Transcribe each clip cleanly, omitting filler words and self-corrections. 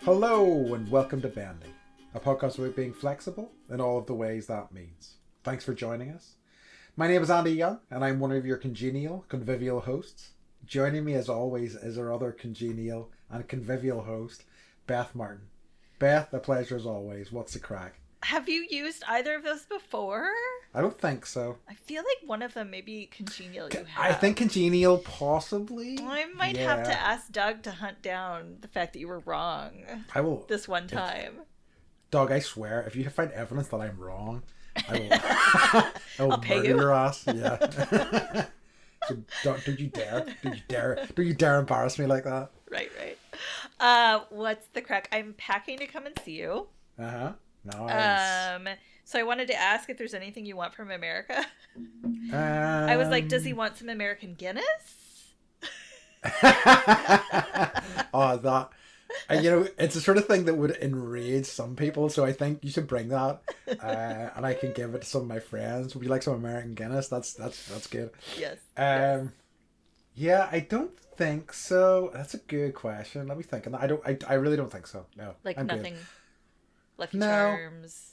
Hello and welcome to Bendy, a podcast about being flexible in all of the ways that means. Thanks for joining us. My name is Andy Young and I'm one of your congenial, convivial hosts. Joining me as always is our other congenial and convivial host, Beth Martin. Beth, a pleasure as always. What's the crack? Have you used either of those before? I don't think so. I feel like one of them may be congenial you have. I think congenial possibly. I might have to ask Doug to hunt down the fact that you were wrong. I will. This one time. Doug, I swear, if you find evidence that I'm wrong, I will I'll pay murder you. your ass. Yeah. So don't you dare. Don't you dare embarrass me like that. Right. What's the crack? I'm packing to come and see you. Uh-huh. Nice. So I wanted to ask if there's anything you want from America. I was like, does he want some American Guinness? Oh, that. It's the sort of thing that would enrage some people, so I think you should bring that, and I can give it to some of my friends. Would you like some American Guinness? That's good. Yes. Yeah, I don't think so. That's a good question. Let me think. And I really don't think so. No. Like I'm nothing. Lucky No. Charms.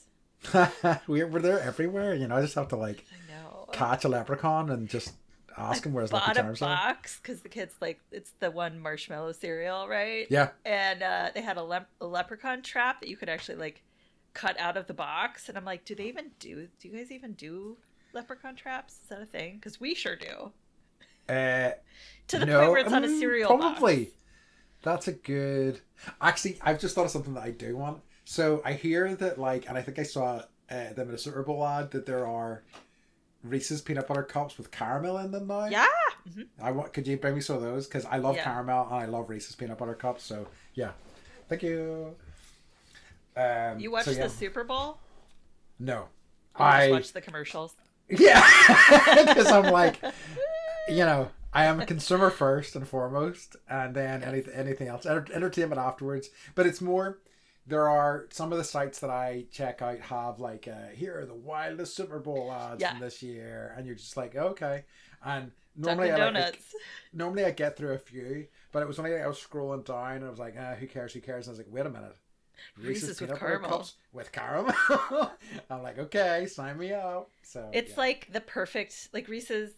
Good. we're there everywhere. I just have to I know. catch a leprechaun and just ask him where his Lucky Charms I are. bought a box because the kids it's the one marshmallow cereal, right? Yeah. And they had a leprechaun trap that you could actually cut out of the box. And I'm like, do you guys even do leprechaun traps? Is that a thing? Because we sure do. To the point where it's on a cereal probably. box. That's a good. Actually, I've just thought of something that I do want. So I hear that and I think I saw them in a Super Bowl ad that there are Reese's peanut butter cups with caramel in them now. Yeah. Mm-hmm. Could you bring me some of those? Because I love Yeah. caramel and I love Reese's peanut butter cups. So yeah, thank you. You watched the Super Bowl? No, I just watched the commercials. Yeah, because I'm I am a consumer first and foremost, and then anything else, entertainment afterwards. But it's more. There are some of the sites that I check out have here are the wildest Super Bowl ads from this year, and you're just like, okay. And normally I get through a few, but it was only I was scrolling down and I was like, who cares? And I was like, wait a minute, Reese's with peanut butter caramel. cups with caramel. I'm like, okay, sign me up. So it's the perfect Reese's.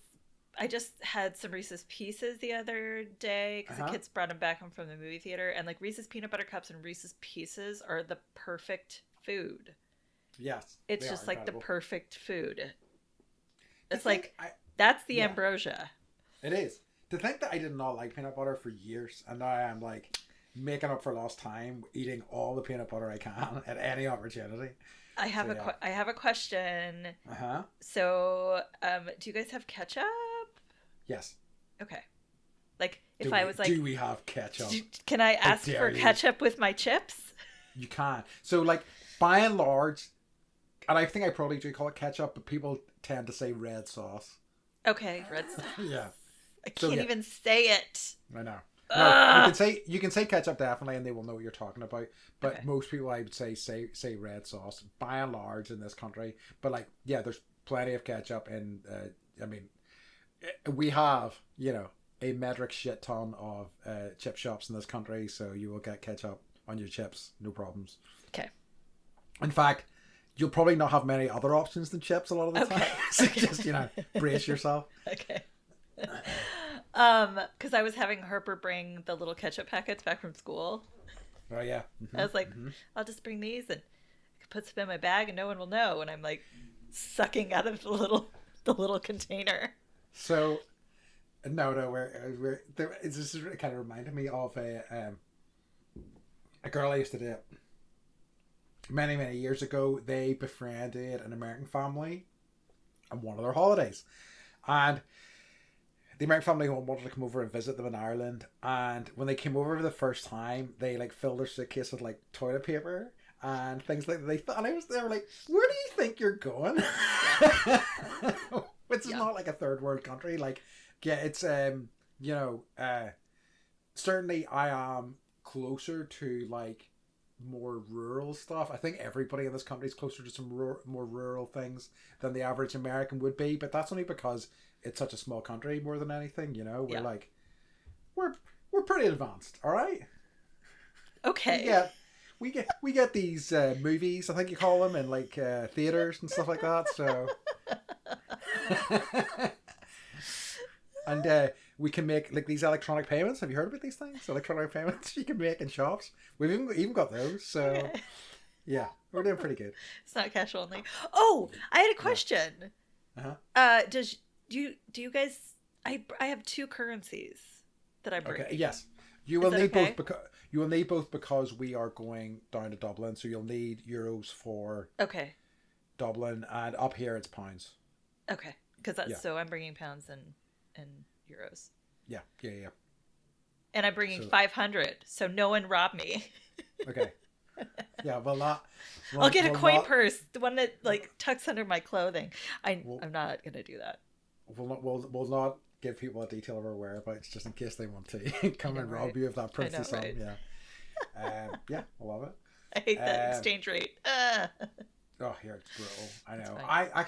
I just had some Reese's Pieces the other day because the kids brought them back home from the movie theater, and Reese's peanut butter cups and Reese's Pieces are the perfect food. Yes, it's just the perfect food. It's that's the ambrosia. It is. To think that I did not like peanut butter for years, and now I'm making up for lost time, eating all the peanut butter I can at any opportunity. I have a question. So, do you guys have ketchup? Yes. Okay. If I was do we have ketchup? Can I ask for ketchup with my chips? You can. So, by and large, and I think I probably do call it ketchup, but people tend to say red sauce. Okay, red sauce. Yeah. I can't even say it. I know. No, you can say ketchup definitely, and they will know what you're talking about. But most people, I would say red sauce by and large in this country. But there's plenty of ketchup, and we have a metric shit ton of chip shops in this country, so you will get ketchup on your chips, no problems. Okay. In fact, you'll probably not have many other options than chips a lot of the time. So just brace yourself. Okay. Because I was having Harper bring the little ketchup packets back from school. Oh yeah. Mm-hmm. I was like, I'll just bring these and I can put some in my bag and no one will know. And I'm sucking out of the little container. So, we're there. This is kind of reminded me of a girl I used to date many years ago. They befriended an American family on one of their holidays, and the American family wanted to come over and visit them in Ireland. And when they came over for the first time, they filled their suitcase with toilet paper and things like that. They were like, "Where do you think you're going?" Which is not a third world country. It's certainly I am closer to more rural stuff. I think everybody in this country is closer to some more rural things than the average American would be, but that's only because it's such a small country more than anything. We're we're pretty advanced, all right. Okay. we get these movies, I think you call them, in like theaters and stuff like that. So, and we can make like these electronic payments. Have you heard about these things? Electronic payments you can make in shops. We've even got those. So, okay. Yeah, we're doing pretty good. It's not cash only. Oh, I had a question. Uh-huh. Do you guys? I have two currencies that I bring. Okay. Yes. You will need both because we are going down to Dublin, so you'll need euros for Dublin, and up here it's pounds. Okay, because so I'm bringing pounds and euros. Yeah. And I'm bringing 500, so no one rob me. Okay. Yeah, I'll get a coin purse, the one that like tucks under my clothing. I'm not gonna do that. We'll not give people a detail of our whereabouts just in case they want to come and rob you of that princess. Right? Yeah, yeah, I love it. I hate that exchange rate. Oh, here it's brutal. I know.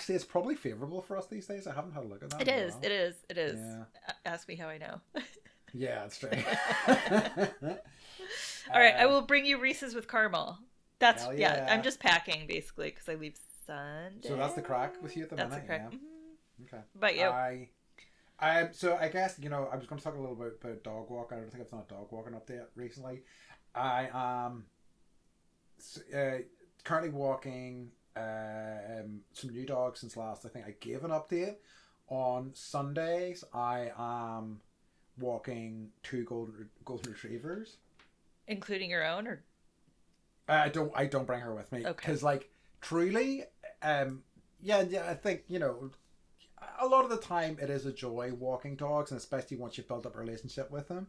It's probably favorable for us these days. I haven't had a look at that. It is. Yeah. Ask me how I know. Yeah, that's true. All right, I will bring you Reese's with caramel. That's I'm just packing basically because I leave Sunday. So that's the crack with you at the minute. That's the crack. Yeah. Mm-hmm. Okay. But you. So I guess I was going to talk a little bit about dog walking. I don't think I've done a dog walking update recently. I am currently walking some new dogs since last. I think I gave an update on Sundays. I am walking 2 golden retrievers, including your own, or I don't bring her with me because like truly, I think a lot of the time it is a joy walking dogs, and especially once you've built up a relationship with them.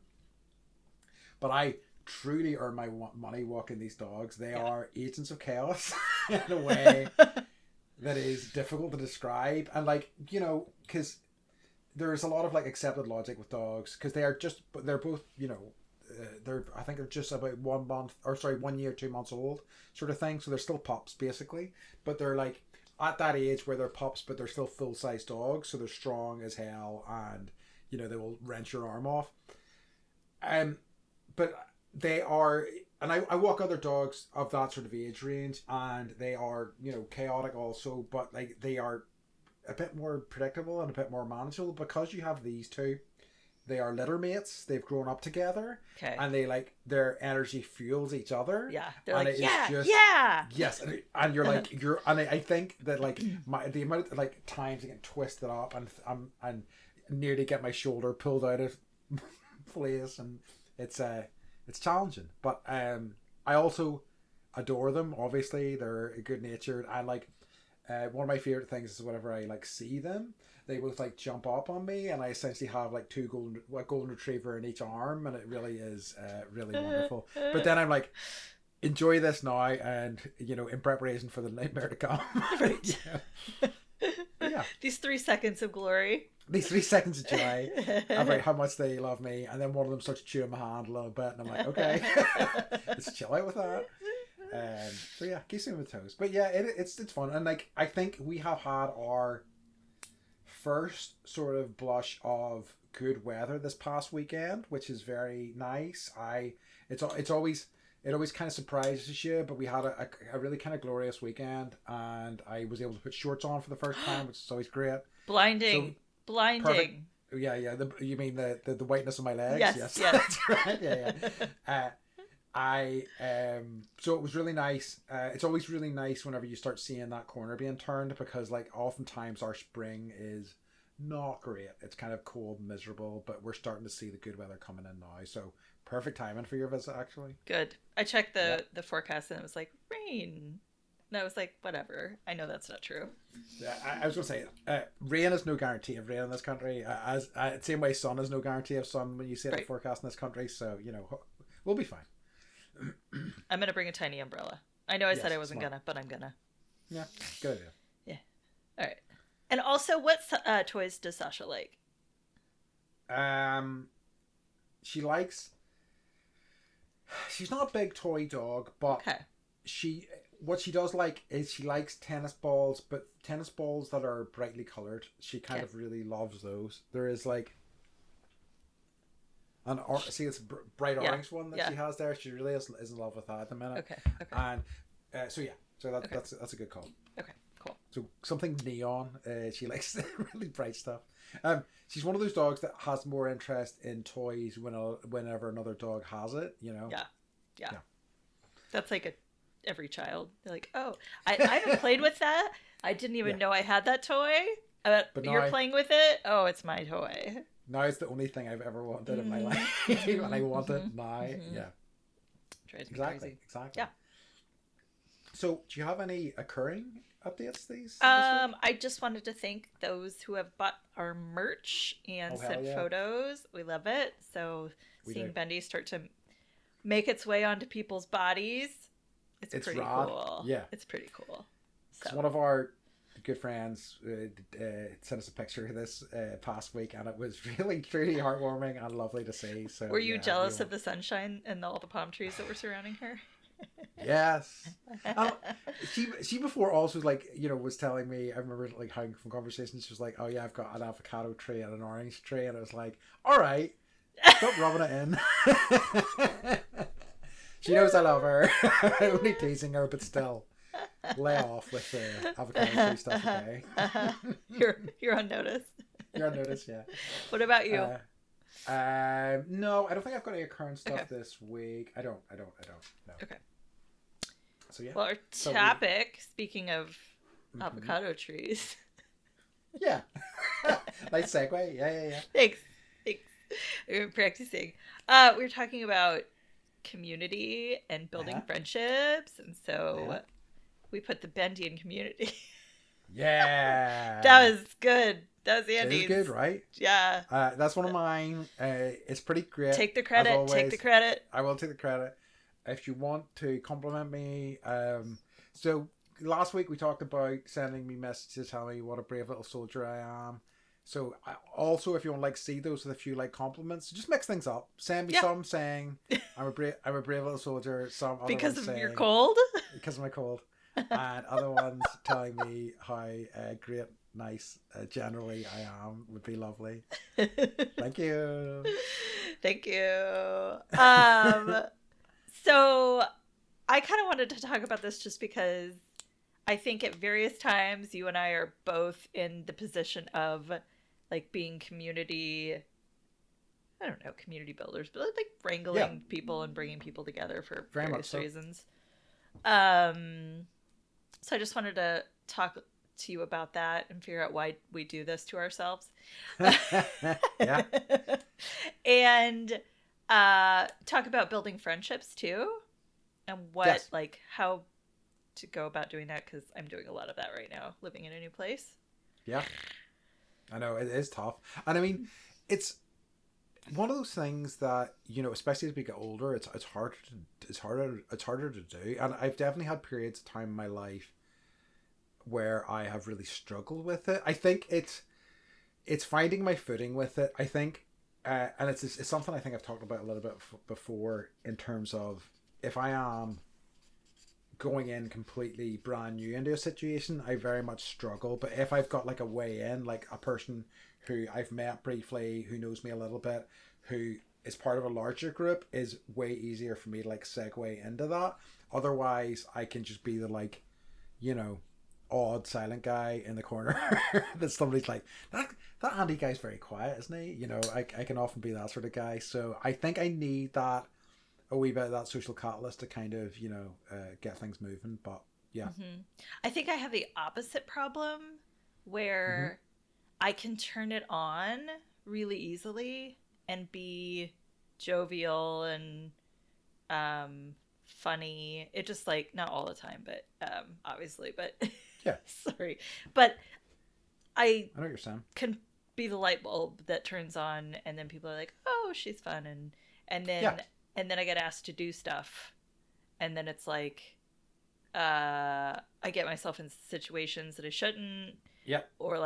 But I truly earn my money walking these dogs. They are agents of chaos in a way that is difficult to describe, and because there's a lot of like accepted logic with dogs because they're both I think they're just about 1 year 2 months old sort of thing, so they're still pups basically, but they're like at that age where they're pups but they're still full-size dogs, so they're strong as hell, and they will wrench your arm off. But they are, and I walk other dogs of that sort of age range, and they are chaotic also, but like they are a bit more predictable and a bit more manageable because you have these two. They are litter mates. They've grown up together, and they like their energy fuels each other. Yeah, they're and like yes, and you're like and I think that like the amount of like times I get twisted up and nearly get my shoulder pulled out of place, and it's challenging. But I also adore them. Obviously, they're good natured, and like one of my favorite things is whenever I like see them, they both like jump up on me, and I essentially have like 2 golden retriever in each arm, and it really is really wonderful. But then I'm like, enjoy this now, and in preparation for the nightmare to come. Right. Yeah. These 3 seconds of glory. These 3 seconds of joy about how much they love me, and then one of them starts chewing my hand a little bit, and I'm like, okay, let's chill out with that. So yeah, keeps me on the toes. But yeah, it's fun, and like I think we have had our first sort of blush of good weather this past weekend, which is very nice. It always kind of surprises you, but we had a really kind of glorious weekend, and I was able to put shorts on for the first time, which is always great. Blinding. Perfect. Yeah. You mean the whiteness of my legs? Yes. That's right. Yeah. So it was really nice. It's always really nice whenever you start seeing that corner being turned, because like oftentimes our spring is not great. It's kind of cold and miserable, but we're starting to see the good weather coming in now. So perfect timing for your visit, actually. Good. I checked the forecast, and it was like rain. And I was like, whatever. I know that's not true. Yeah, I was going to say, rain is no guarantee of rain in this country. Same way sun is no guarantee of sun when you see the forecast in this country. So, we'll be fine. I'm gonna bring a tiny umbrella. I know I said I wasn't gonna, but I'm gonna. Yeah, good idea. Yeah. All right. And also, what toys does Sasha like? She's not a big toy dog, but what she does like is she likes tennis balls, but tennis balls that are brightly colored. She kind of really loves those. There is like And see, it's bright Yeah. orange one that she has there. She really is in love with that at the minute. Okay. And so that Okay. that's a good call. Okay. Cool. So something neon. She likes really bright stuff. She's one of those dogs that has more interest in toys whenever another dog has it. You know. Yeah. That's like every child. They're like, oh, I haven't played with that. I didn't even know I had that toy. But you're playing with it. Oh, it's my toy. Now it's the only thing I've ever wanted in my life, and I want it now. Yeah. Drives me Exactly. Yeah. So, do you have any occurring updates this week? I just wanted to thank those who have bought our merch and sent photos. We love it. So seeing Bendy start to make its way onto people's bodies, it's pretty rad. Cool. Yeah, it's pretty cool. So one of our good friends sent us a picture this past week, and it was really truly heartwarming and lovely to see. So were you jealous of the sunshine and all the palm trees that were surrounding her? Yes. She before also was telling me, I remember having from conversations, she was like, oh yeah, I've got an avocado tree and an orange tree, and I was like, all right, stop rubbing it in. She knows I love her. I'm only teasing her, but still, lay off with the avocado tree stuff, okay? You're on notice. You're on notice, yeah. What about you? No, I don't think I've got any current stuff this week. I don't. No. Okay. So yeah. Well, our topic, speaking of avocado trees. Yeah. Nice segue. Yeah. Thanks. We're practicing. We were talking about community and building friendships, and so we put the Bendy community. Yeah. That was good. That was Andy's. It is good, right? Yeah. That's one of mine. It's pretty great. Take the credit. I will take the credit. If you want to compliment me, so last week we talked about sending me messages telling me what a brave little soldier I am. So also, if you want to see those with a few compliments, just mix things up. Send me some saying I'm a brave little soldier. Some other because ones of saying, your cold. Because of my cold, and other ones telling me how great, nice, generally I am would be lovely. Thank you. Thank you. So I kind of wanted to talk about this just because I think at various times you and I are both in the position of being community builders, but wrangling people and bringing people together for various reasons. So I just wanted to talk to you about that and figure out why we do this to ourselves. Yeah. And talk about building friendships too, and how to go about doing that, because I'm doing a lot of that right now, living in a new place. Yeah, I know it is tough, and I mean, it's one of those things that especially as we get older, it's harder to do, and I've definitely had periods of time in my life where I have really struggled with it. I think it's finding my footing with it. I think. And it's something I think I've talked about a little bit before, in terms of if I am going in completely brand new into a situation, I very much struggle. But if I've got a way in, a person who I've met briefly, who knows me a little bit, who is part of a larger group, is way easier for me to segue into that. Otherwise, I can just be the odd silent guy in the corner that somebody's like, that Andy guy's very quiet, isn't he? I can often be that sort of guy. So I think I need a wee bit of that social catalyst to kind of get things moving. But yeah, I think I have the opposite problem where I can turn it on really easily and be jovial and funny. It just not all the time, but obviously, but yeah. Sorry. But I know what you're saying. Can be the light bulb that turns on, and then people are like, oh, she's fun. And then I get asked to do stuff. And then it's I get myself in situations that I shouldn't. Yeah. Or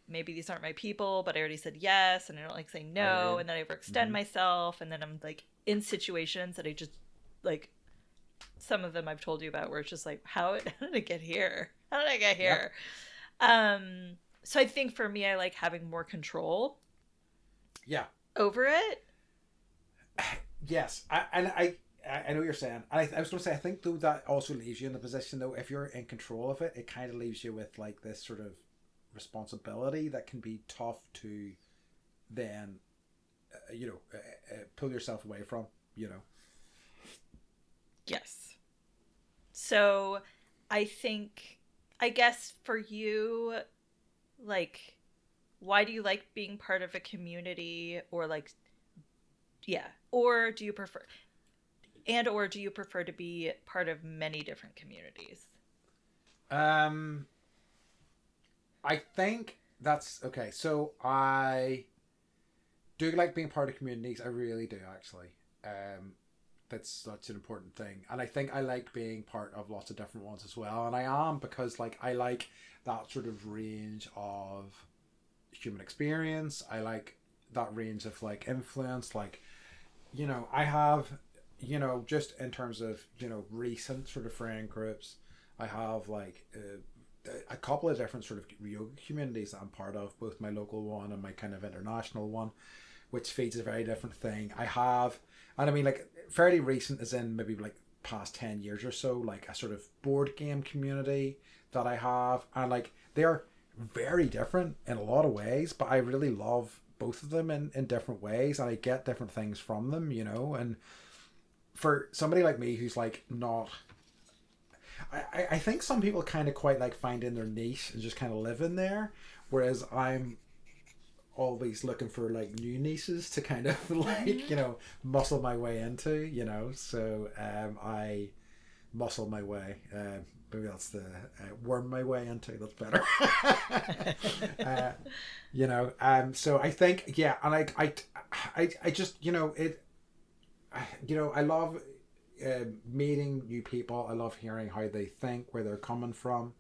maybe these aren't my people, but I already said yes, and I don't saying no. And then I overextend myself. And then I'm in situations that I just some of them I've told you about, where it's just how did I get here? How did I get here? Yep. So I think for me, I like having more control. Yeah. over it. Yes, I know what you're saying. I was going to say, I think though that also leaves you in the position though, if you're in control of it, it kind of leaves you with like this sort of responsibility that can be tough to then, pull yourself away from. You know. Yes. So I think, I guess for you, like, why do you like being part of a community, or like, yeah, or do you prefer, or do you prefer to be part of many different communities? Um, I think that's okay. So I do like being part of communities. I really do actually. Um, that's such an important thing, and I think I like being part of lots of different ones as well. And I am, because like I like that sort of range of human experience. I like that range of like influence. Like, I have, just in terms of recent sort of friend groups, I have like a couple of different sort of yoga communities that I'm part of, both my local one and my kind of international one, which feeds a very different thing. I have, and I mean, like, fairly recent, as in maybe like past 10 years or so, like a sort of board game community that I have. And like, they're very different in a lot of ways, but I really love both of them in different ways, and I get different things from them, and for somebody like me who's like not, I think some people kind of quite like find in their niche and just kind of live in there, whereas I'm always looking for like new niches to kind of like muscle my way into, so I muscle my way, maybe that's the worm my way into, that's better. uh, so I think, yeah, and I just it, I love meeting new people. I love hearing how they think, where they're coming from.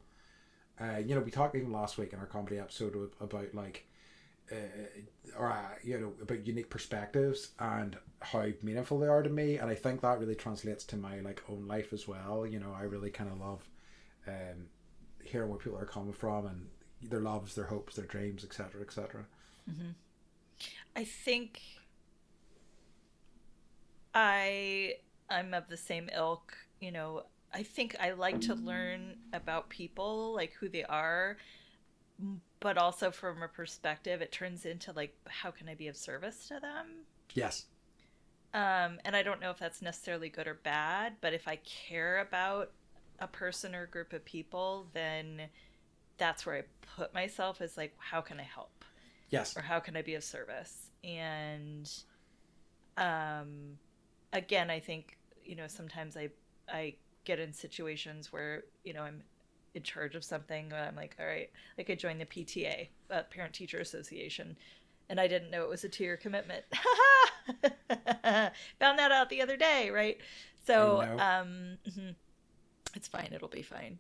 We talked even last week in our comedy episode about like about unique perspectives and how meaningful they are to me, and I think that really translates to my like own life as well. I really kind of love hearing where people are coming from, and their loves, their hopes, their dreams, etc., etc. Mm-hmm. I think I I'm of the same ilk. I think I like to learn about people, like who they are, but also from a perspective, it turns into like, how can I be of service to them? Yes. And I don't know if that's necessarily good or bad, but if I care about a person or a group of people, then that's where I put myself, as like, how can I help? Yes. Or how can I be of service? And um, again, I think, sometimes I get in situations where, I'm in charge of something, and I'm like, all right, like I joined the PTA, Parent Teacher Association, and I didn't know it was a 2-year commitment. Found that out the other day, right? I So, know. it's fine. It'll be fine.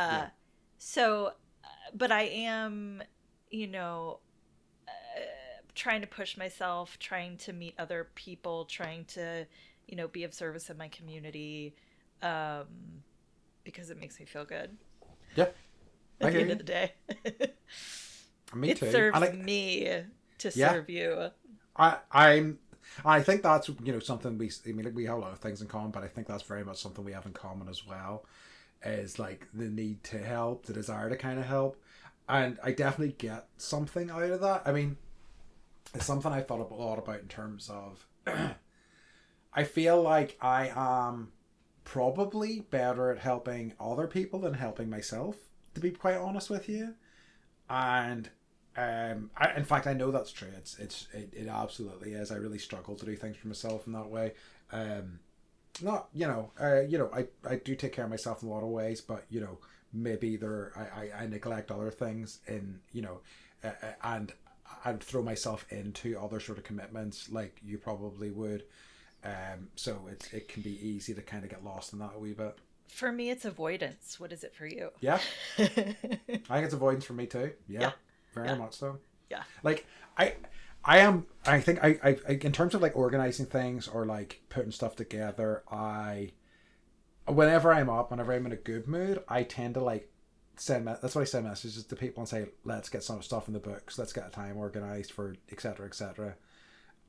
Yeah. So, but I am, you know, trying to push myself, trying to meet other people, trying to, be of service in my community, um, because it makes me feel good Yeah. I at the hear end of you. the day. Me It too. serves me to Yeah. serve you. I'm I think that's something I mean, like, we have a lot of things in common, but I think that's very much something we have in common as well, is like the need to help, the desire to kind of help. And I definitely get something out of that. I mean, it's something I thought a lot about in terms of I feel like I am probably better at helping other people than helping myself, to be quite honest with you. And in fact, I know that's true. It absolutely is. I really struggle to do things for myself in that way. Um, Not I do take care of myself in a lot of ways, but maybe I neglect other things in and and throw myself into other sort of commitments like you probably would. So it can be easy to kind of get lost in that a wee bit. For me, it's avoidance. What is it for you? Yeah, I think it's avoidance for me too. Yeah, Yeah, very yeah, much so. yeah. Like I I think I in terms of like organizing things or like putting stuff together, whenever I'm in a good mood, I tend to like that's why I send messages to people and say, let's get some stuff in the books, let's get a time organized for etc etc.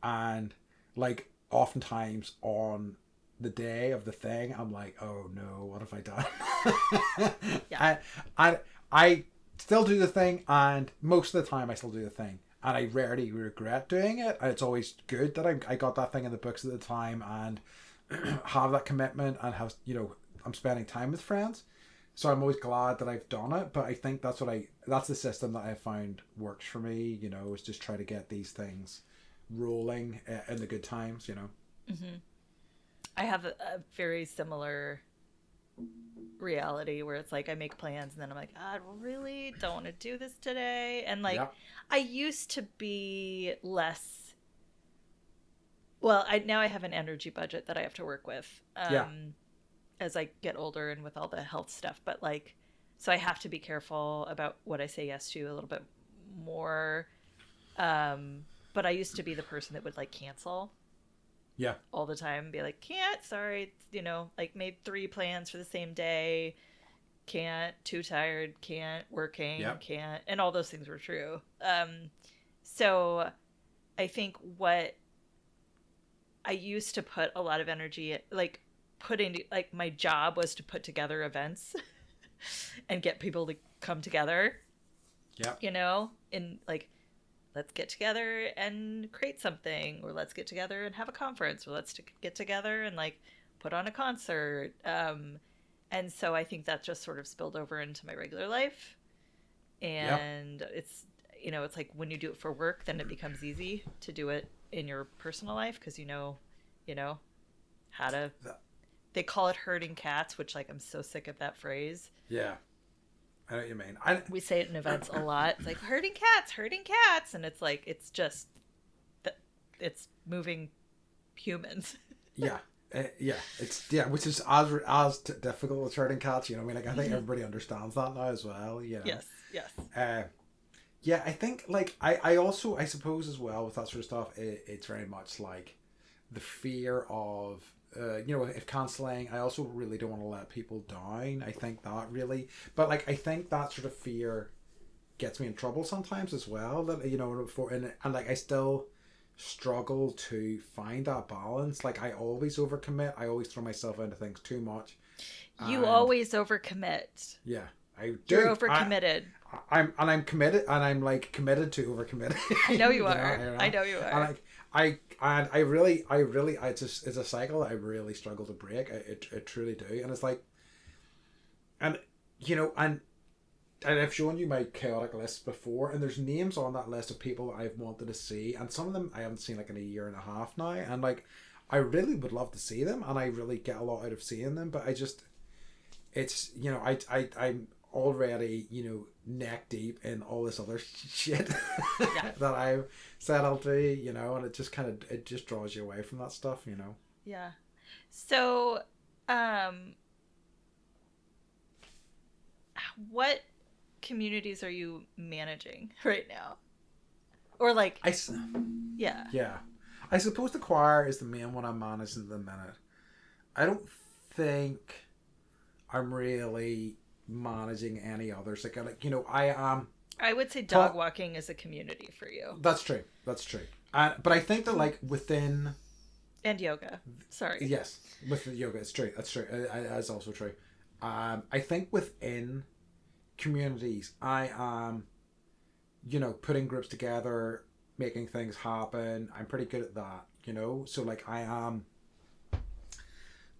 And like oftentimes on the day of the thing, I'm like, oh no, what have I done? Yeah. And I still do the thing, and most of the time I still do the thing. And I rarely regret doing it. And it's always good that I got that thing in the books at the time and have that commitment and have, you know, I'm spending time with friends. So I'm always glad that I've done it. But I think that's the system that I found works for me, you know, is just try to get these things rolling in the good times, you know. Mm-hmm. I have a very similar reality where it's like I make plans and then I'm like, I really don't want to do this today. And like, Yeah. I used to be less. Well, now I have an energy budget that I have to work with Yeah. as I get older and with all the health stuff. But like, so I have to be careful about what I say yes to a little bit more. But I used to be the person that would like cancel Yeah. all the time, be like, can't, sorry, you know, like made 3 plans for the same day, can't, too tired, can't, working, Yeah. can't, and all those things were true. So I think what I used to put a lot of energy like putting, like my job was to put together events and get people to come together, Yeah. you know, and like, let's get together and create something, or let's get together and have a conference, or let's get together and like put on a concert. And so I think that just sort of spilled over into my regular life. Yeah. And it's, you know, it's like when you do it for work, then it becomes easy to do it in your personal life because you know how to. They call it herding cats, which like I'm so sick of that phrase. Yeah. I know what you mean. We say it in events a lot. It's like herding cats, and it's like it's just it's moving humans. Yeah. Yeah, which is difficult as herding cats. You know, what I mean, like I think everybody understands that now as well. You know. Yes, yes. Yeah, I think like I also I suppose as well with that sort of stuff, it's very much like the fear of you know, if cancelling. I also really don't want to let people down. I think that really, but like I think that sort of fear gets me in trouble sometimes as well. That, you know, and like I still struggle to find that balance. Like I always overcommit. I always throw myself into things too much. You And always overcommit. yeah, I do. You're overcommitted. I'm committed, and I'm like committed to overcommitting. I know you are. know? I know you are. And like I really it's a cycle I really struggle to break. I truly do, and it's like, and you know, and I've shown you my chaotic list before, and there's names on that list of people I've wanted to see, and some of them I haven't seen like in a year and a half now, and like I really would love to see them, and I really get a lot out of seeing them, but I just, it's, you know, I'm already, you know, neck deep in all this other shit Yeah. that I've said I'll do, you know, and it just draws you away from that stuff, you know. Yeah. So, what communities are you managing right now? Or like, yeah. Yeah. I suppose the choir is the main one I'm managing at the minute. I don't think I'm really managing any others. Like, you know, I am. I would say dog walking is a community for you. That's true. That's true. But I think that like within. And yoga. Sorry. Yes, with the yoga, it's true. That's true. That's also true. I think within communities, I am, you know, putting groups together, making things happen. I'm pretty good at that, you know. So like I am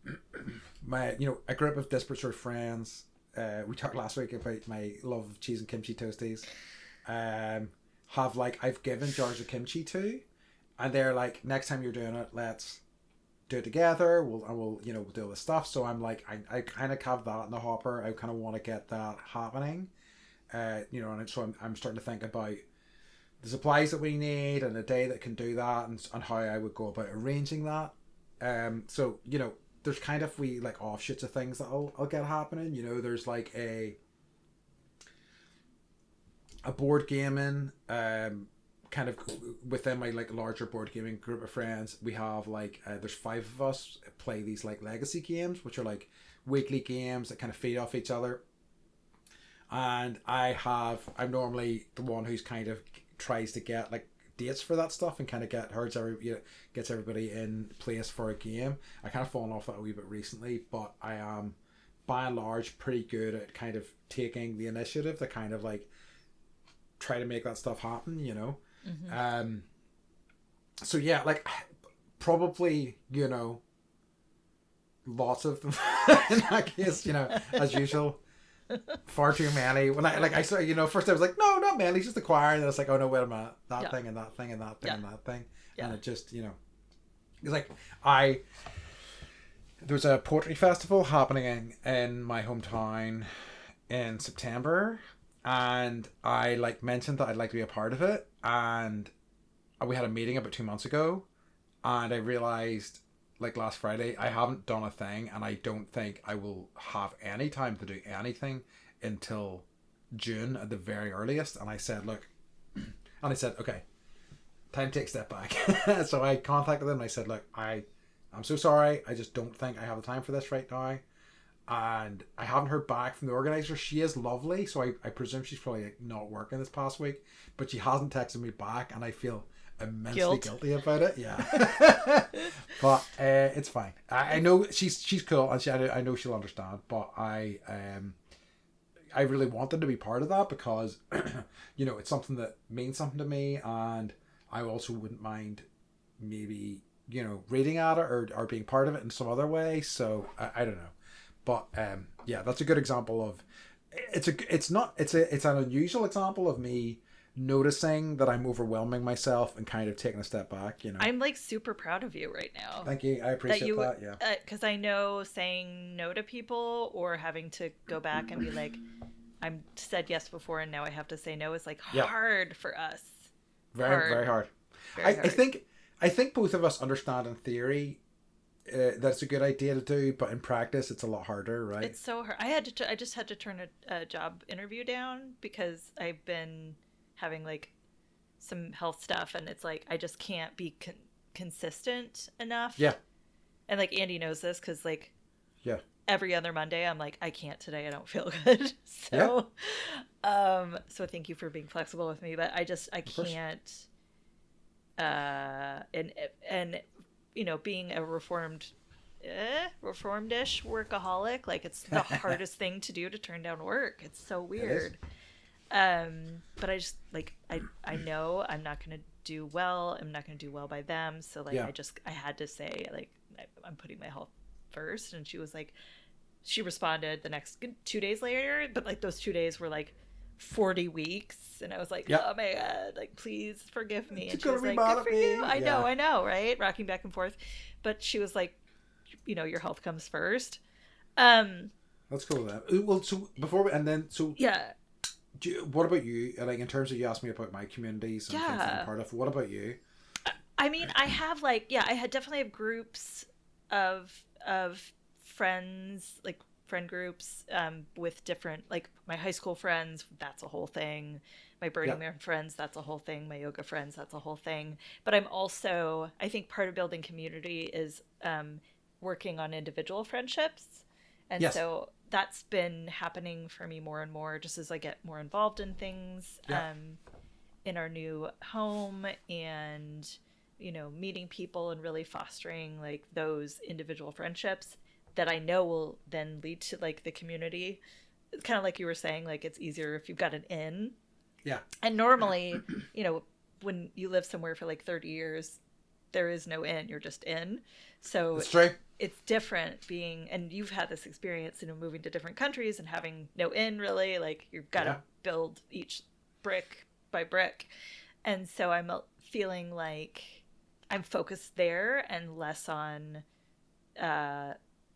you know, a group of disparate sort of friends. We talked last week about my love of cheese and kimchi toasties. Have like I've given jars of kimchi to, and they're like, next time you're doing it, let's do it together. We'll you know, we'll do all this stuff. So I'm like, I kind of have that in the hopper. I kind of want to get that happening. You know, and so I'm starting to think about the supplies that we need and a day that can do that, and how I would go about arranging that. So you know, there's kind of like offshoots of things that I'll get happening. You know, there's like a board gaming kind of within my like larger board gaming group of friends. We have like there's 5 of us play these like legacy games, which are like weekly games that kind of feed off each other. And I'm normally the one who's kind of tries to get like dates for that stuff and kind of gets everybody in place for a game. I kind of fallen off that a wee bit recently, but I am by and large pretty good at kind of taking the initiative to kind of like try to make that stuff happen, you know. Mm-hmm. So yeah, like probably, you know, lots of them in that case, you know, as usual. Far too many. When I saw, you know, first I was like, no, not many, just the choir, and then it's like, oh no, wait a minute, that thing and that thing and that thing and that thing, and it just, you know, it's like there was a poetry festival happening in my hometown in September, and I like mentioned that I'd like to be a part of it, and we had a meeting about 2 months ago, and I realized like last Friday I haven't done a thing, and I don't think I will have any time to do anything until June at the very earliest. And I said, look, and I said, okay, time to take a step back. So I contacted them and I said, look, I'm so sorry, I just don't think I have the time for this right now. And I haven't heard back from the organizer. She is lovely, so I presume she's probably like not working this past week, but she hasn't texted me back, and I feel immensely guilty about it. Yeah. But it's fine. I know she's cool, and I know she'll understand, but I really wanted to be part of that because you know, it's something that means something to me, and I also wouldn't mind maybe, you know, reading at it or being part of it in some other way. So I don't know, but yeah, that's a good example of it's an unusual example of me noticing that I'm overwhelming myself and kind of taking a step back, you know. I'm like super proud of you right now. Thank you. I appreciate that. Yeah. Because I know saying no to people or having to go back and be like, I'm said yes before and now I have to say no is like hard for us. Very hard. Very hard. I think both of us understand in theory that's a good idea to do, but in practice it's a lot harder, right? It's so hard. I just had to turn a job interview down because I've been having like some health stuff, and it's like I just can't be consistent enough. Yeah. And like Andy knows this because like every other Monday I'm like, I can't today, I don't feel good. So so thank you for being flexible with me, but I can't and you know, being a reformed-ish workaholic, like it's the hardest thing to do, to turn down work. It's so weird. But I just like I know I'm not gonna do well. I'm not gonna do well by them. So like I had to say like I'm putting my health first. And she was like, she responded the next 2 days later, but like those 2 days were like 40 weeks, and I was like, oh my god, like please forgive me. And she was like, good for you. I know, right? Rocking back and forth, but she was like, you know, your health comes first. That's cool. Then. Well, so before what about you? Like in terms of, you asked me about my communities and things I'm part of. What about you? I mean, I have like I definitely have groups of friends, like friend groups with different, like my high school friends, that's a whole thing. My Burning Man friends, that's a whole thing. My yoga friends, that's a whole thing. But I'm also, I think part of building community is working on individual friendships. And so that's been happening for me more and more just as I get more involved in things in our new home, and, you know, meeting people and really fostering like those individual friendships that I know will then lead to like the community. It's kind of like you were saying, like it's easier if you've got an in. Yeah. And normally, you know, when you live somewhere for like 30 years, there is no in, you're just in. So that's true. It's different being, and you've had this experience, you know, moving to different countries and having no in really, like you've got to build each brick by brick. And so I'm feeling like I'm focused there and less on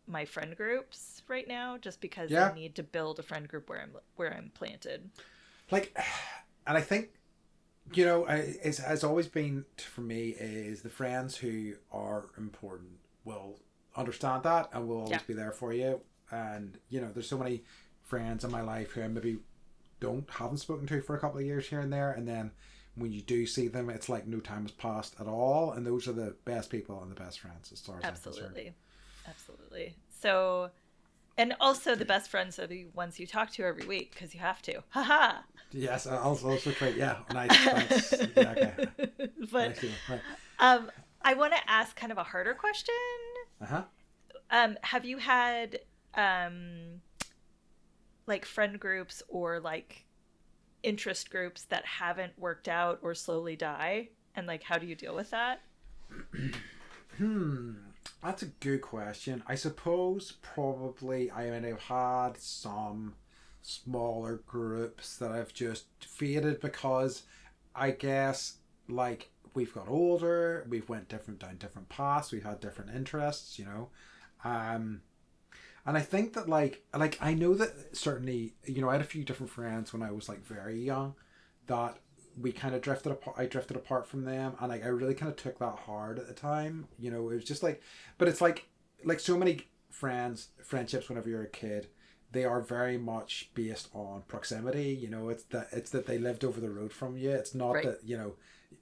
my friend groups right now, just because I need to build a friend group where I'm planted. Like, and I think, you know, it has always been for me is the friends who are important will understand that and will always be there for you. And, you know, there's so many friends in my life who I maybe haven't spoken to for a couple of years here and there, and then when you do see them, it's like no time has passed at all, and those are the best people and the best friends as far as I'm concerned. Absolutely. So, and also the best friends are the ones you talk to every week because you have to. Haha. Yes, also great. Yeah, nice. Thanks. Yeah, okay. But Right. I want to ask kind of a harder question. Uh-huh. Have you had like friend groups or like interest groups that haven't worked out or slowly die? And like, how do you deal with that? That's a good question. I suppose probably I mean I've had some smaller groups that have just faded because I guess like we've got older, we've went different down different paths, we've had different interests, you know. Um and I think that like I know that certainly, you know, I had a few different friends when I was like very young that we kind of drifted apart. I drifted apart from them, and like I really kind of took that hard at the time. You know, it was just like, but it's like so many friendships. Whenever you're a kid, they are very much based on proximity. You know, it's that they lived over the road from you. It's not Right. that you know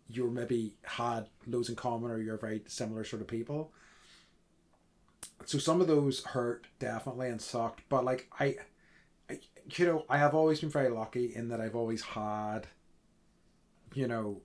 you maybe had loads in common or you're very similar sort of people. So some of those hurt definitely and sucked, but like I you know, I have always been very lucky in that I've always had you know,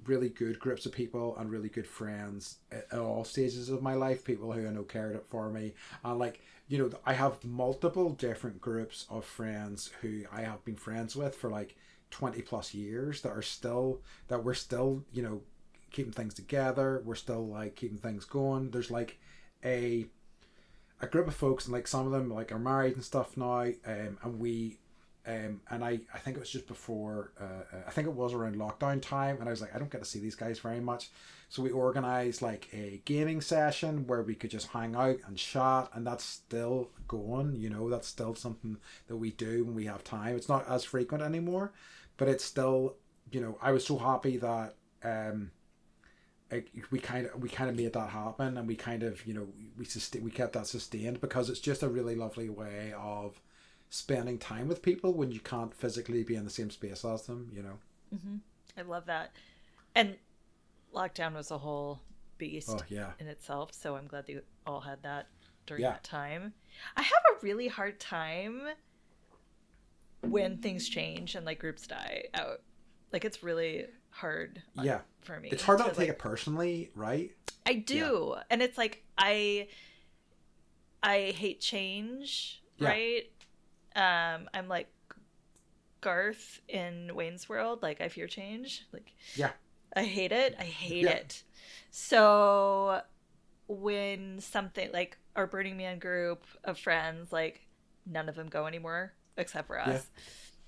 really good groups of people and really good friends at all stages of my life. People who I know cared for me, and like you know, I have multiple different groups of friends who I have been friends with for like 20 plus years that we're still you know keeping things together. We're still like keeping things going. There's like a a group of folks and like some of them like are married and stuff now, and we and I think it was just before I think it was around lockdown time and I was like I don't get to see these guys very much, so we organized like a gaming session where we could just hang out and chat, and that's still going, you know, that's still something that we do when we have time. It's not as frequent anymore, but it's still, you know, I was so happy that we kind of made that happen, and we kind of you know we kept that sustained because it's just a really lovely way of spending time with people when you can't physically be in the same space as them, you know. Hmm. I love that. And lockdown was a whole Oh beast yeah. in itself, so I'm glad you all had that during Yeah. that time. I have a really hard time when things change and like groups die out. Like it's really hard Yeah, for it's me hard not to to take like it personally, right? I Yeah. do. And it's like I hate change, Yeah. right? I'm like Garth in Wayne's World, like I fear change. Like Yeah. I hate it. I hate Yeah. it. So when something like our Burning Man group of friends, like none of them go anymore except for Yeah. us.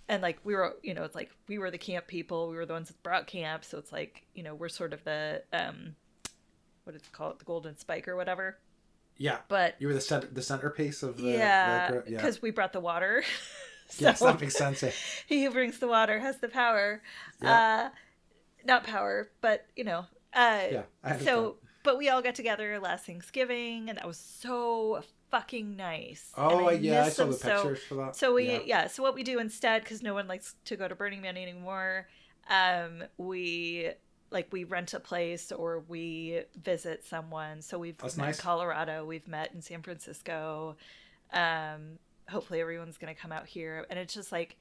And like we were, you know, it's like we were the camp people. We were the ones that brought camp. So it's like, you know, we're sort of the what is it called, the golden spike or whatever. Yeah. But You were the centerpiece of the yeah, group. Yeah. because we brought the water. Yes, So that makes sense. Yeah. he who brings the water has the power. Yeah. Uh, not power, but you know. Yeah. I understand. So, but we all got together last Thanksgiving, and that was so fucking nice. And Oh I yeah, I miss saw them the so. pictures for that. So Yeah. we, yeah. So what we do instead, because no one likes to go to Burning Man anymore, we like we rent a place or we visit someone. So we've That's met in nice. Colorado, we've met in San Francisco. Um, Hopefully everyone's gonna come out here, and it's just like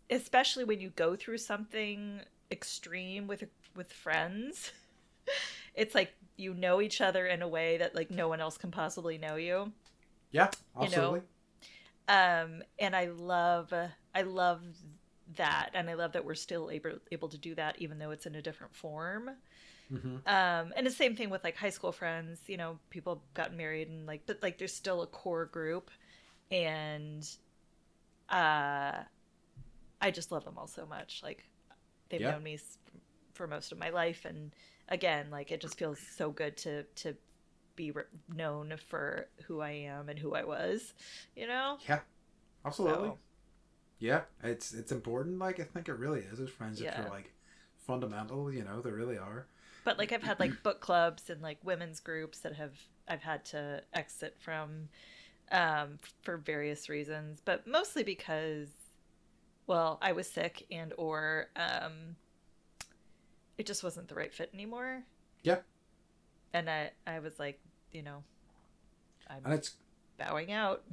especially when you go through something extreme with friends, it's like you know each other in a way that like no one else can possibly know you, Yeah, you know. absolutely. And I love that, and I love that we're still able to do that even though it's in a different form. Mm-hmm. And the same thing with like high school friends, you know, people have gotten married and like, but like there's still a core group, and uh I just love them all so much. Like they've Yeah. known me for most of my life, and again, like it just feels so good to be known for who I am and who I was, you know. Yeah, absolutely. So Yeah, it's important. Like I think it really is. Those friendships are yeah, like fundamental. You know, they really are. but like I've had like book clubs and like women's groups that I've had to exit from for various reasons, but mostly because well I was sick and or it just wasn't the right fit anymore, Yeah, and I was like, you know, I'm and it's bowing out.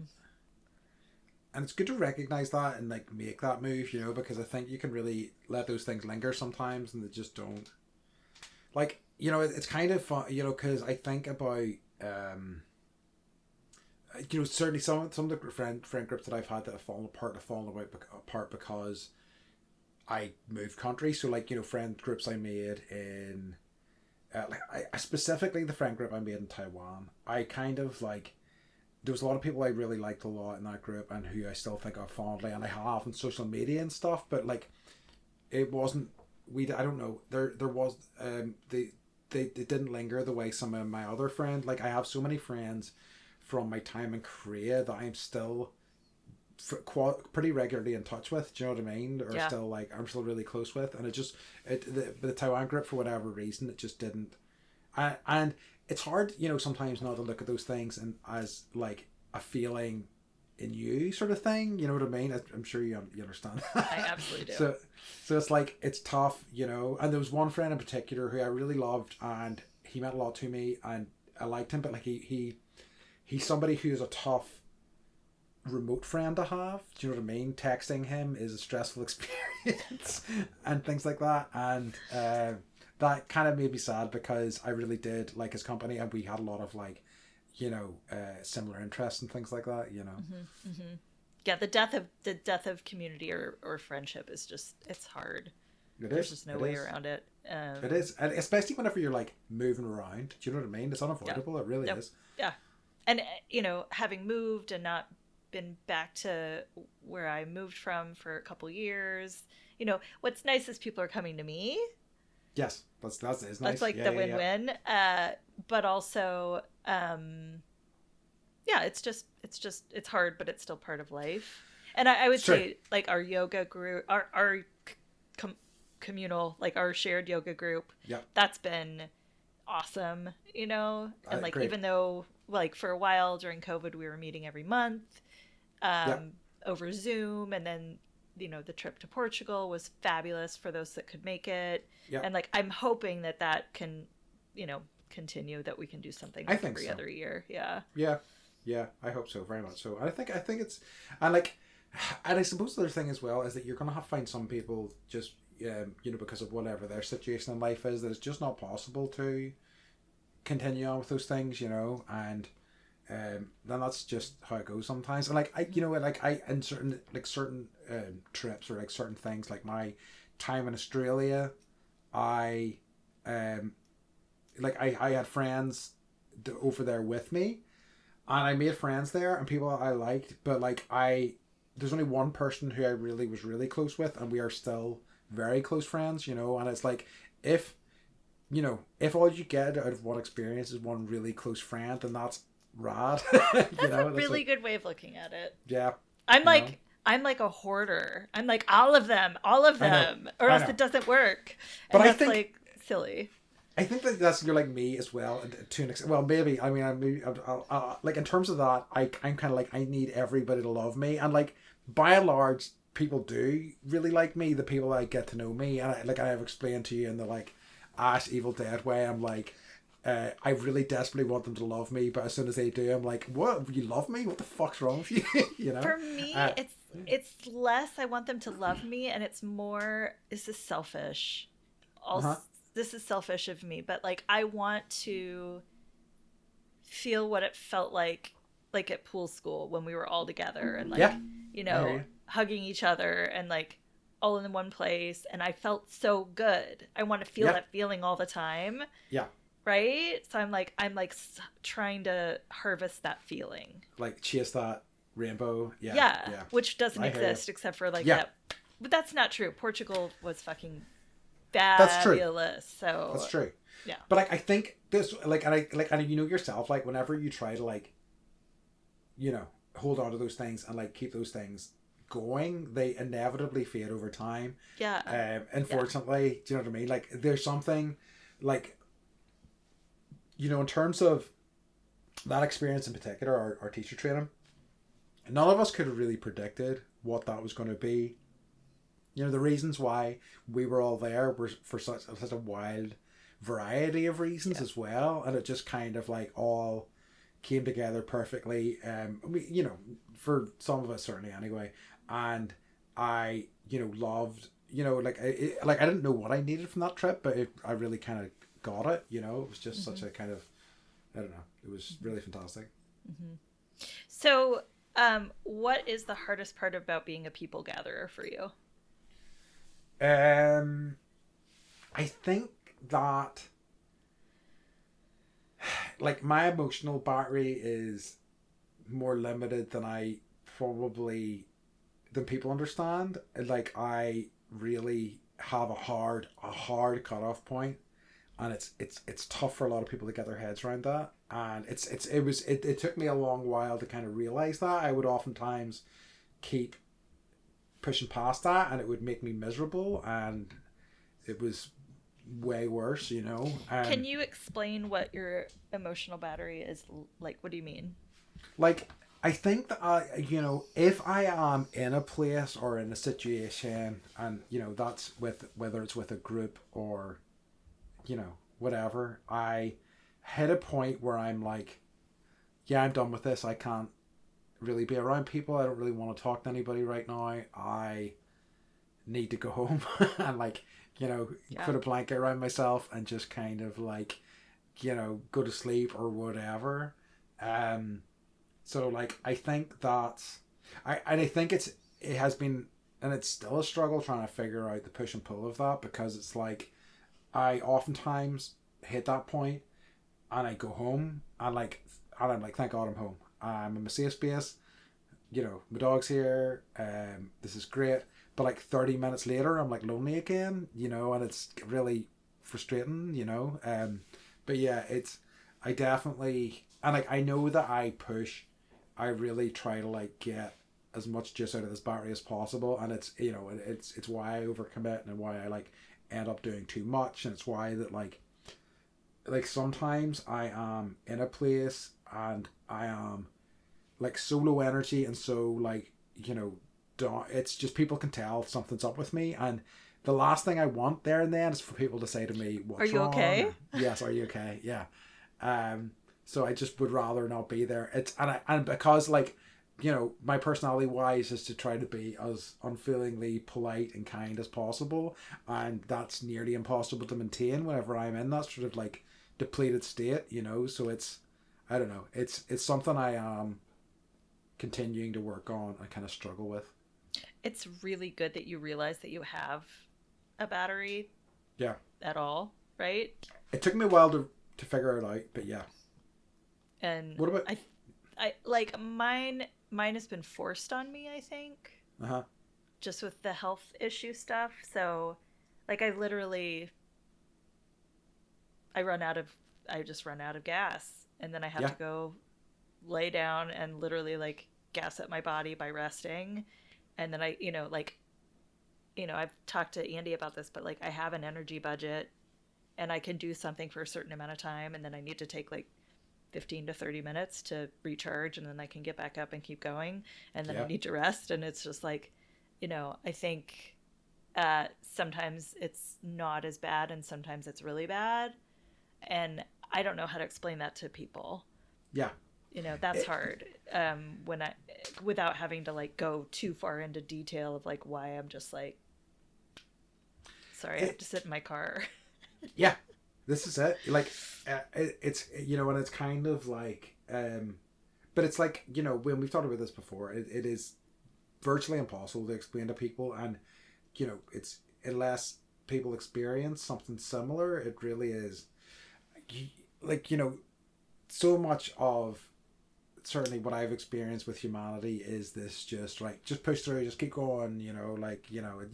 and it's good to recognize that and like make that move, you know, because I think you can really let those things linger sometimes, and they just don't. Like, you know, it's kind of fun, you know, because I think about, you know, certainly some of the friend groups that I've had that have fallen apart because I moved country. So like, you know, friend groups I made in, like I specifically the friend group I made in Taiwan. I kind of like, there was a lot of people I really liked a lot in that group and who I still think of fondly, and I have on social media and stuff. But like, it wasn't. I don't know. There was they didn't linger the way some of my other friends. Like I have so many friends from my time in Korea that I'm still pretty regularly in touch with. Do you know what I mean? Or Yeah. still like I'm still really close with, and it just the Taiwan group for whatever reason it just didn't. And it's hard, you know, sometimes not to look at those things and as like a feeling in you sort of thing. You know what I mean? I'm sure you understand. I absolutely do. So it's like it's tough, you know. And there was one friend in particular who I really loved, and he meant a lot to me, and I liked him. But like he's somebody who is a tough remote friend to have. Do you know what I mean? Texting him is a stressful experience and things like that. And that kind of made me sad because I really did like his company, and we had a lot of like, you know, similar interests and things like that. You know. Mm-hmm, mm-hmm. Yeah, the death of community or friendship is just, it's hard. There's just no way around it. It is, and especially whenever you're like moving around. Do you know what I mean? It's unavoidable. Yeah. It really is. Yeah, and you know, having moved and not been back to where I moved from for a couple years. You know, what's nice is people are coming to me. Yes, that's nice. That's like the win-win. Yeah. But also, yeah, it's hard, but it's still part of life. And I would say like our yoga group, our communal, like our shared yoga group. Yeah, that's been awesome. You know, and like great. Even though like for a while during COVID we were meeting every month. Over Zoom, and then you know the trip to Portugal was fabulous for those that could make it. And like I'm hoping that can, you know, continue, that we can do something like every other year. Yeah, I hope so, very much so. I think it's, and like, and I suppose the other thing as well is that you're gonna have to find some people just you know, because of whatever their situation in life is, that it's just not possible to continue on with those things, you know. And then that's just how it goes sometimes. And like you know, like in certain trips or like certain things, like my time in Australia, I had friends over there with me, and I made friends there and people I liked, but like there's only one person who I really was really close with, and we are still very close friends, you know. And it's like, if you know, if all you get out of one experience is one really close friend, then that's rad. That's a really good way of looking at it. Yeah. I'm like a hoarder. I'm like all of them, or else it doesn't work. And but that's like silly. I think that's you're like me as well to an extent. Well, maybe. I mean, like in terms of that, I'm kind of like I need everybody to love me, and like by and large, people do really like me. The people that get to know me, and I have explained to you in the like Ash Evil Dead way. I'm like, I really desperately want them to love me, but as soon as they do, I'm like, what? You love me? What the fuck's wrong with you? You know. For me, it's less I want them to love me, and it's more, is this selfish? Also, this is selfish of me, but like I want to feel what it felt like at pool school when we were all together and like you know, hugging each other and like all in one place, and I felt so good. I want to feel that feeling all the time. Yeah. Right? So I'm like trying to harvest that feeling. Like chase that rainbow. Yeah. Which doesn't exist except for like that. But that's not true. Portugal was fucking fabulous. That's true. So that's true. Yeah. But like I think this and you know yourself, like whenever you try to like, you know, hold on to those things and like keep those things going, they inevitably fade over time. Yeah. Unfortunately, do you know what I mean? Like there's something like, you know, in terms of that experience in particular, our teacher training, none of us could have really predicted what that was going to be. You know, the reasons why we were all there were for such a wild variety of reasons as well, and it just kind of like all came together perfectly. For some of us certainly anyway, and I loved I didn't know what I needed from that trip, but I really kind of got it. It was just such a kind of, I don't know, it was really fantastic. Mm-hmm. So, what is the hardest part about being a people gatherer for you? I think that my emotional battery is more limited than people understand. I really have a hard cutoff point, and it's tough for a lot of people to get their heads around that. And it took me a long while to kind of realize that. I would oftentimes keep pushing past that, and it would make me miserable, and it was way worse. Can you explain what your emotional battery is like? What do you mean? Like, I think that if I am in a place or in a situation, and that's with whether it's with a group or whatever, I hit a point where I'm like, yeah, I'm done with this. I can't really be around people. I don't really want to talk to anybody right now. I need to go home and Yeah. put a blanket around myself and just kind of go to sleep or whatever. So I think that's I think it has been, and it's still a struggle trying to figure out the push and pull of that, because it's I oftentimes hit that point and I go home and I'm like, thank God I'm home. I'm in my safe space. My dog's here. This is great. But 30 minutes later, I'm lonely again. And it's really frustrating. But yeah, I definitely, and I know that I push. I really try to get as much juice out of this battery as possible, and it's why I overcommit and why I end up doing too much, and it's why that sometimes I am in a place and I am so low energy, and so it's just people can tell something's up with me, and the last thing I want there and then is for people to say to me, Are what's you wrong? okay? Or, yes, are you okay? Yeah. So I just would rather not be there. And because my personality wise is to try to be as unfeelingly polite and kind as possible, and that's nearly impossible to maintain whenever I'm in that sort of depleted state. So it's, I don't know, it's something I am continuing to work on and kind of struggle with. It's really good that you realize that you have a battery Yeah, at all, right? it took me a while to figure it out, but yeah. And What about? I mine has been forced on me, I think, Uh-huh. just with the health issue stuff. So I literally I just run out of gas, and then I have Yeah. to go lay down and literally gas up my body by resting. And then I've talked to Andy about this, but I have an energy budget, and I can do something for a certain amount of time, and then I need to take 15 to 30 minutes to recharge, and then I can get back up and keep going, and then I Yeah. need to rest. And it's just I think sometimes it's not as bad, and sometimes it's really bad, and I don't know how to explain that to people. Yeah. That's It, hard, when I without having to go too far into detail of why I'm just sorry, I have it, to sit in my car. yeah. This is it. It's and it's kind of but it's when we've talked about this before, it is virtually impossible to explain to people, and it's unless people experience something similar, it really is like so much of certainly what I've experienced with humanity is this just just push through, just keep going, you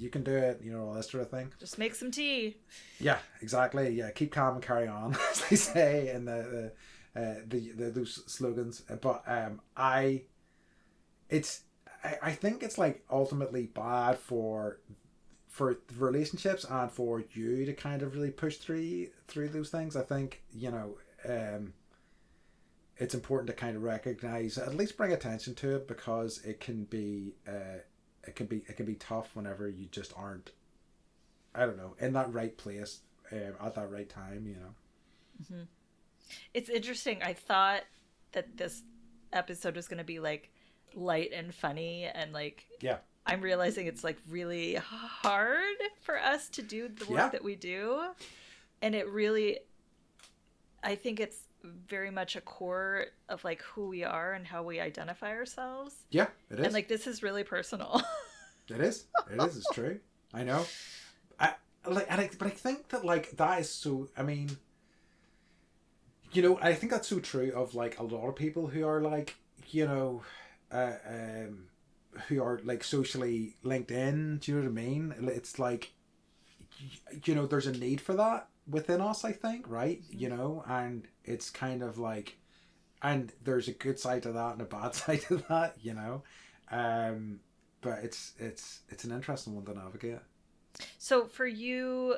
can do it, all this sort of thing. Just make some tea. Yeah, exactly. Yeah, keep calm and carry on, as they say in the those slogans. But it's I think it's ultimately bad for relationships and for you to kind of really push through those things. I think it's important to kind of recognize, at least bring attention to it, because it can be tough whenever you just aren't, I don't know, in that right place at that right time. Mm-hmm. It's interesting. I thought that this episode was going to be like light and funny, and like Yeah. I'm realizing it's like really hard for us to do the work that we do, and it really, I think it's very much a core of like who we are and how we identify ourselves. Yeah, it is. And like this is really personal. It is. It is. It's true. I know. But I think that like that is so. I mean, you know, I think that's so true of like a lot of people who are like, you know, who are like socially linked in. Do you know what I mean? It's like, you know, there's a need for that within us, I think, right? You know, and it's kind of like, and there's a good side to that and a bad side to that, you know. But it's an interesting one to navigate. So for you,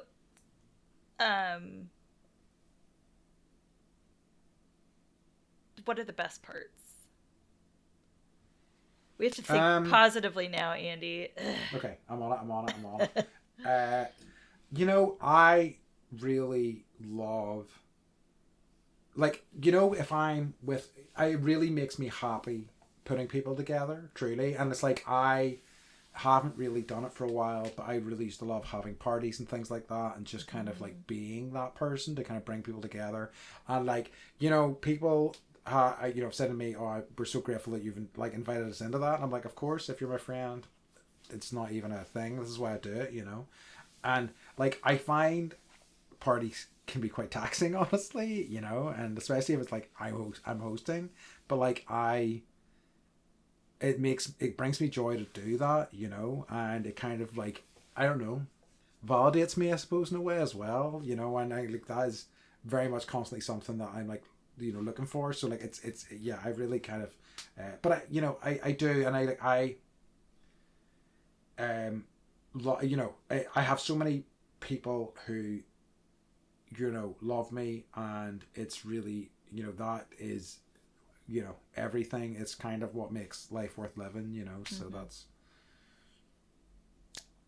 what are the best parts? We have to think positively now, Andy. Okay, I'm on it. You know, I really love, like, you know, if I'm with, it really makes me happy putting people together, truly. And it's like, I haven't really done it for a while, but I really used to love having parties and things like that, and just kind of like being that person to kind of bring people together. And like, you know, people you know, said to me, "Oh, we're so grateful that you've like invited us into that." And I'm like, "Of course, if you're my friend, it's not even a thing. This is why I do it, you know." And like, I find parties can be quite taxing, honestly, you know, and especially if it's like I'm hosting, but like it brings me joy to do that, you know, and it kind of like, I don't know, validates me, I suppose, in a way as well, you know, and I like that is very much constantly something that I'm like, you know, looking for. So like it's yeah, I really kind of but I, you know, I do, and you know, I have so many people who, you know, love me, and it's really, you know, that is, you know, everything. It's kind of what makes life worth living, you know. So that's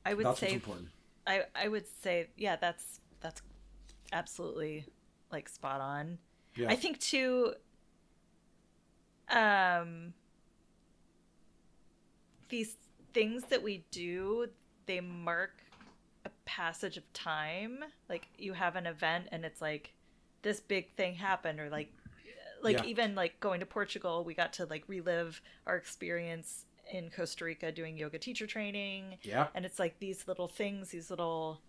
say what's important. I would say, yeah, that's absolutely like spot on. Yeah. I think too, these things that we do, they mark a passage of time. Like you have an event and it's like this big thing happened, or like even like going to Portugal, we got to like relive our experience in Costa Rica doing yoga teacher training. Yeah. And it's like these little things, these little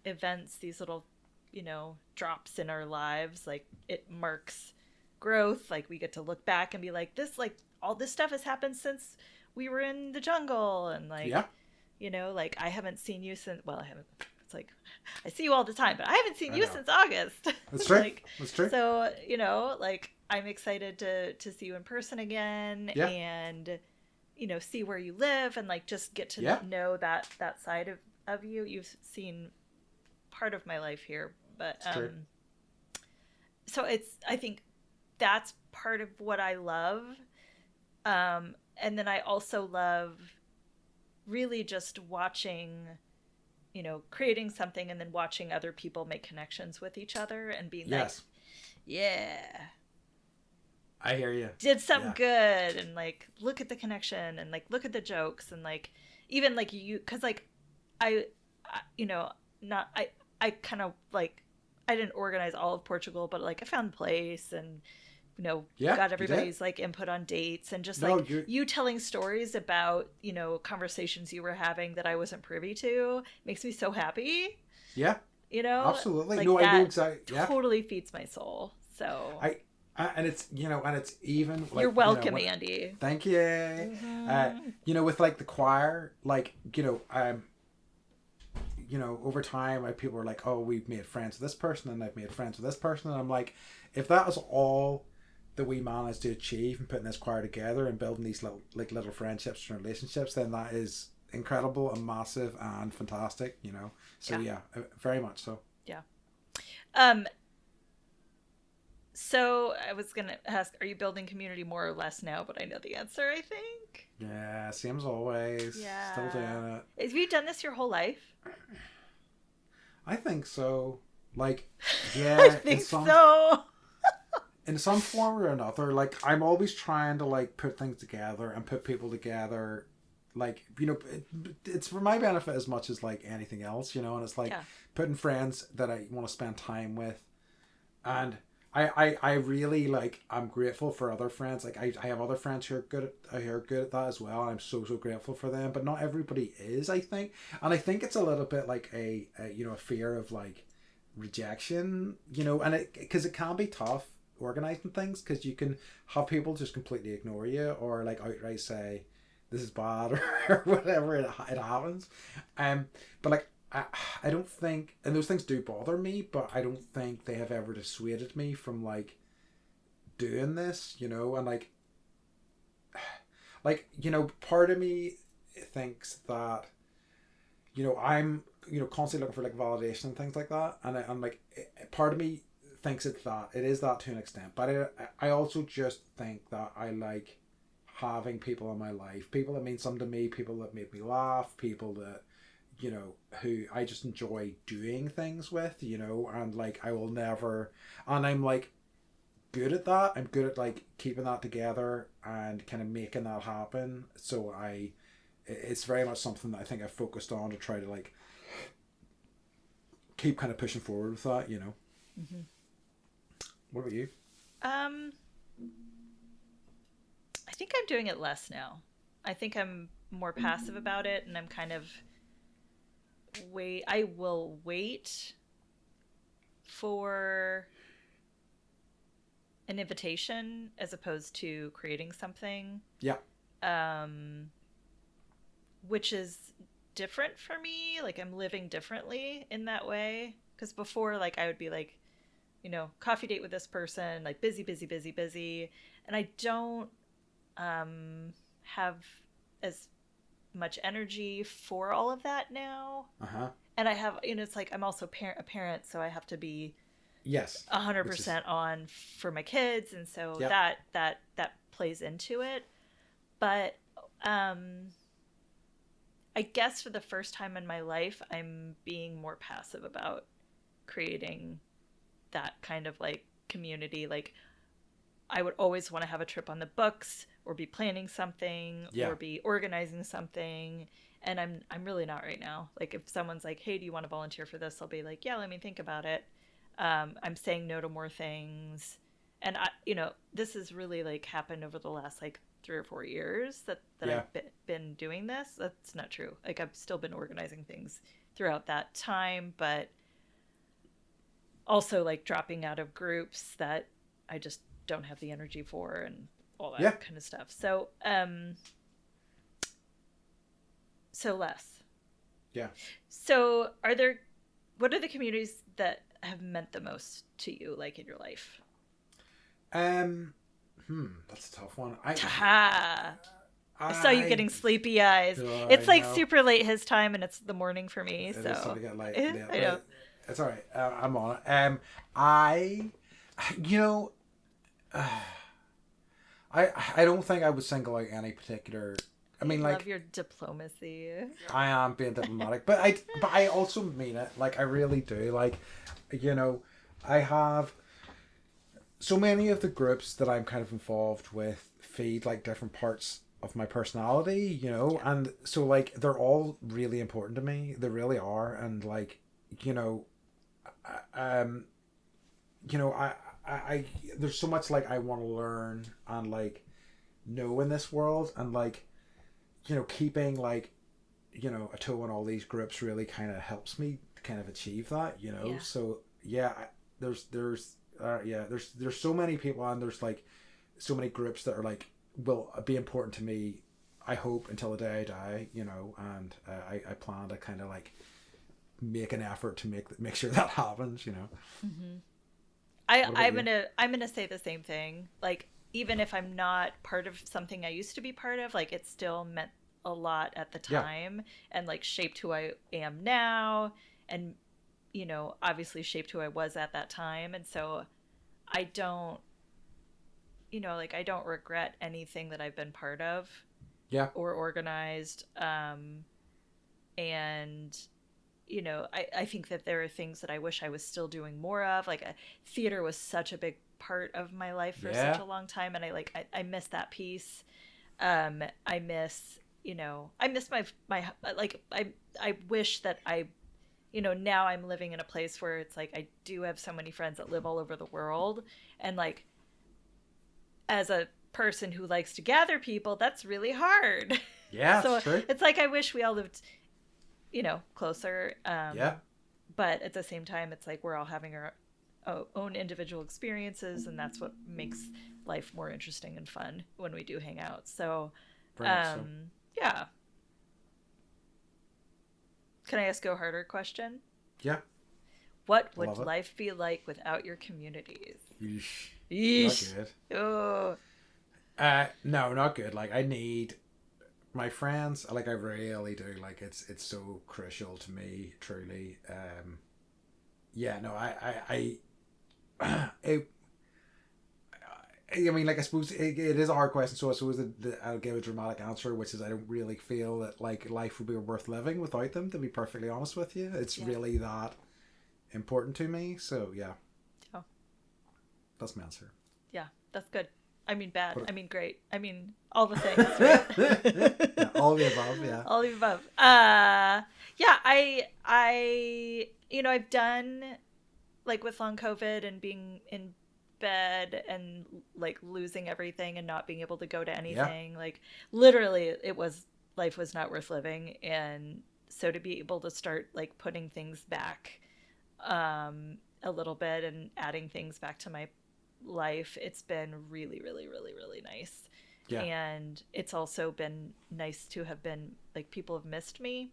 events, these little, you know, drops in our lives, like it marks growth. Like we get to look back and be like, this, like all this stuff has happened since we were in the jungle, and like, you know, like I haven't seen you since, well, I haven't, it's like I see you all the time, but I haven't seen you since August. That's true. Like, that's true. So, you know, like I'm excited to see you in person again, and you know, see where you live, and like just get to know that side of you. You've seen part of my life here, but so I think that's part of what I love, and then I also love really just watching, you know, creating something and then watching other people make connections with each other and being like, yeah, I hear you, did something good, and like look at the connection, and like look at the jokes, and like even like you, because like I you know, not I kind of like, I didn't organize all of Portugal, but like I found the place, and you know, got everybody's like input on dates, and just like you telling stories about, you know, conversations you were having that I wasn't privy to makes me so happy. Yeah. You know? Absolutely. Like, no, I know exactly. Totally feeds my soul. So and it's, you know, and it's even like, you're welcome, you know, Andy. Thank you. Mm-hmm. You know, with like the choir, like, you know, over time, people were like, "Oh, we've made friends with this person, and I've made friends with this person," and I'm like, if that is all that we managed to achieve in putting this choir together and building these little friendships and relationships, then that is incredible and massive and fantastic, you know. So yeah, very much so. Yeah. So I was gonna ask, are you building community more or less now? But I know the answer, I think. Yeah, same as always. Yeah. Still doing it. Have you done this your whole life? I think so. Like, yeah. I think so. in some form or another, like I'm always trying to like put things together and put people together, like it's for my benefit as much as like anything else, and it's like Yeah. putting friends that I want to spend time with, and I really like I'm grateful for other friends. Like I have other friends who are good at that as well. I'm so grateful for them, but not everybody is, I think, and I think it's a little bit like a fear of like rejection, and it because it can be tough organizing things because you can have people just completely ignore you or like outright say this is bad or whatever it happens, but like I don't think, and those things do bother me, but I don't think they have ever dissuaded me from like doing this, and part of me thinks that I'm constantly looking for like validation and things like that, and I'm like part of me thinks it is that to an extent, but I also just think that I like having people in my life, people that mean something to me, people that make me laugh, people that who I just enjoy doing things with, and like I will never, and I'm like good at that. I'm good at like keeping that together and kind of making that happen. So it's very much something that I think I've focused on to try to like keep kind of pushing forward with that, Mm-hmm. What about you? I think I'm doing it less now. I think I'm more passive about it, and I'm kind of I will wait for an invitation as opposed to creating something. Yeah. Um, which is different for me. Like I'm living differently in that way. Because before, like I would be like, coffee date with this person, like busy, busy, busy, busy, and I don't have as much energy for all of that now. Uh-huh. And I have, it's like I'm also a parent, so I have to be Yes. 100% on for my kids, and so Yep. that plays into it. But I guess for the first time in my life, I'm being more passive about creating that kind of like community. Like I would always want to have a trip on the books or be planning something Yeah. or be organizing something, and I'm really not right now. Like if someone's like, "Hey, do you want to volunteer for this?" I'll be like, "Yeah, let me think about it." I'm saying no to more things, and this has really like happened over the last like 3 or 4 years that Yeah. I've been doing this. That's not true. Like I've still been organizing things throughout that time, but also like dropping out of groups that I just don't have the energy for and all that Yeah. kind of stuff. So so less. Yeah. So what are the communities that have meant the most to you, like in your life? That's a tough one. I saw you getting sleepy eyes. It's I like know. super late his time, and it's the morning for me. It is So starting to get late. yeah, Yeah, I know. but it's all right. I'm on it. I, you know, I don't think I would single out any particular. I mean, love like your diplomacy. I am being diplomatic, but I also mean it. Like I really do. Like, I have so many of the groups that I'm kind of involved with feed like different parts of my personality, Yeah. and so like they're all really important to me. They really are, and like, you know, um, I there's so much like I want to learn and like know in this world, and like keeping like a toe in all these groups really kind of helps me kind of achieve that. Yeah. So yeah, there's there's so many people, and there's like so many groups that are like will be important to me, I hope, until the day I die, and I plan to kind of like make an effort to make sure that happens. Mm-hmm. What about you? I'm gonna say the same thing. Like even if I'm not part of something I used to be part of, like it still meant a lot at the Yeah. time and like shaped who I am now, and obviously shaped who I was at that time. And so I don't, like I don't regret anything that I've been part of Yeah. or organized. And I think that there are things that I wish I was still doing more of. Like theater was such a big part of my life for such a long time, and I miss that piece. I miss, I miss my like I wish that now I'm living in a place where it's like I do have so many friends that live all over the world, and like as a person who likes to gather people, that's really hard. Yeah, so it's true. it's like I wish we all lived, closer. Yeah. But at the same time, it's like we're all having our own individual experiences, and that's what makes life more interesting and fun when we do hang out. So, So. yeah. Can I ask you a harder question? Yeah. What would life be like without your communities? Yeesh. Not good. Oh. No, not good. Like, I need my friends. Like, I really do. Like, it's so crucial to me, truly. Yeah, no, I mean, like, I suppose it is a hard question, so I suppose I'll give a dramatic answer, which is I don't really feel that, like, life would be worth living without them, to be perfectly honest with you. It's really that important to me, so, yeah. Oh. That's my answer. Yeah, that's good. I mean, bad. I mean, great. I mean, all the things, right? Yeah, all the above, yeah. All the above. Yeah, I've done, like, with long COVID and being in bed and like losing everything and not being able to go to anything, like literally life was not worth living. And so to be able to start like putting things back a little bit and adding things back to my life, it's been really, really, really, really nice. And it's also been nice to have been like, people have missed me,